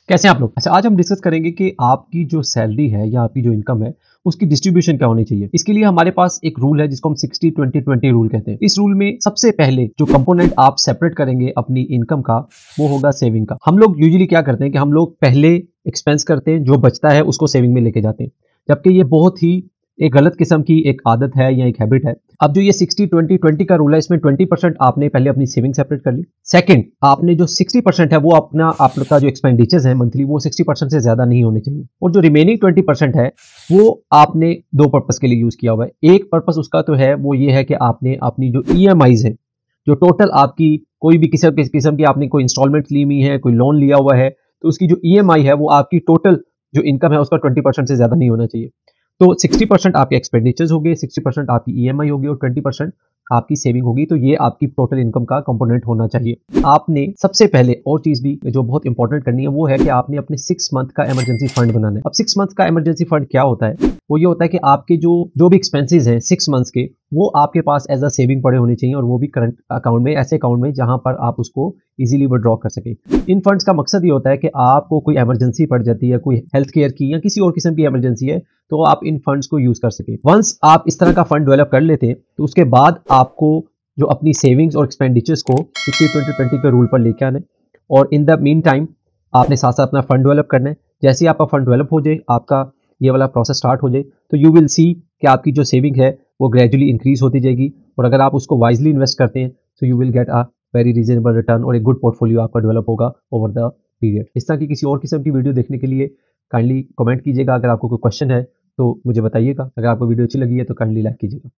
कैसे हैं आप लोग? अच्छा, आज हम डिस्कस करेंगे कि आपकी जो सैलरी है या आपकी जो इनकम है, उसकी डिस्ट्रीब्यूशन क्या होनी चाहिए। इसके लिए हमारे पास एक रूल है जिसको हम 60-20-20 रूल कहते हैं। इस रूल में सबसे पहले जो कंपोनेंट आप सेपरेट करेंगे अपनी इनकम का, वो होगा सेविंग का। हम लोग यूजुअली क्या करते हैं कि हम लोग पहले एक्सपेंस करते हैं, जो बचता है उसको सेविंग में लेके जाते हैं, जबकि ये बहुत ही एक गलत किस्म की एक आदत है या एक हैबिट है। अब जो ये 60-20-20 का रूल है, इसमें 20% आपने पहले अपनी सेविंग सेपरेट कर ली। सेकंड, आपने जो 60% है वो अपना आपका जो एक्सपेंडिचर्स है मंथली, वो 60% से ज्यादा नहीं होने चाहिए। और जो रिमेनिंग 20% है वो आपने दो पर्पस के लिए यूज किया हुआ है। एक पर्पस उसका तो है वो ये है कि आपने अपनी जो ईएमआईज है, जो टोटल आपकी कोई भी किस्म की आपने कोई इंस्टॉलमेंट ली हुई है, कोई लोन लिया हुआ है, तो उसकी जो ईएमआई है वो आपकी टोटल जो इनकम है उसका 20% से ज्यादा नहीं होना चाहिए। तो 60% आपके एक्सपेंडिचर्स हो गए, 60% आपकी ईएमआई होगी और 20% आपकी सेविंग होगी। तो ये आपकी टोटल इनकम का कंपोनेंट होना चाहिए। आपने सबसे पहले और चीज भी जो बहुत इंपॉर्टेंट करनी है वो है कि आपने अपने 6 मंथ का इमरजेंसी फंड बनाना है। अब 6 मंथ का इमरजेंसी फंड क्या होता है? वो ये होता है कि आपके जो भी एक्सपेंसेस हैं 6 मंथ्स के, वो आपके पास एज अ सेविंग पड़े होने चाहिए, और वो भी करंट अकाउंट में, ऐसे अकाउंट में जहां पर आप उसको इजीली विड्रॉ कर सके। इन फंड्स का मकसद ये होता है कि आपको कोई इमरजेंसी पड़ जाती है, कोई हेल्थ केयर की या किसी और किस्म की इमरजेंसी है, तो आप इन फंड्स को यूज कर सके। वंस आप इस तरह का फंड डेवलप कर लेते हैं, तो उसके बाद आपको जो अपनी सेविंग्स और एक्सपेंडिचर्स को 60-20-20 के रूल पर लेके आना है। और इन द मीन टाइम आपने साथ साथ अपना फंड डेवलप करना है। जैसे ही आपका फंड डेवलप हो जाए, आपका ये वाला प्रोसेस स्टार्ट हो जाए, तो यू विल सी कि आपकी जो सेविंग है वो ग्रेजुअली इंक्रीज होती जाएगी। और अगर आप उसको वाइजली इन्वेस्ट करते हैं तो you will get a very reasonable return, और एक गुड पोर्टफोलियो आपका डेवलप होगा ओवर द पीरियड। इस तरह की किसी और किस्म की वीडियो देखने के लिए काइंडली कमेंट कीजिएगा। अगर आपको कोई क्वेश्चन है तो मुझे बताइएगा। अगर आपको वीडियो अच्छी लगी है तो काइंडली लाइक कीजिएगा।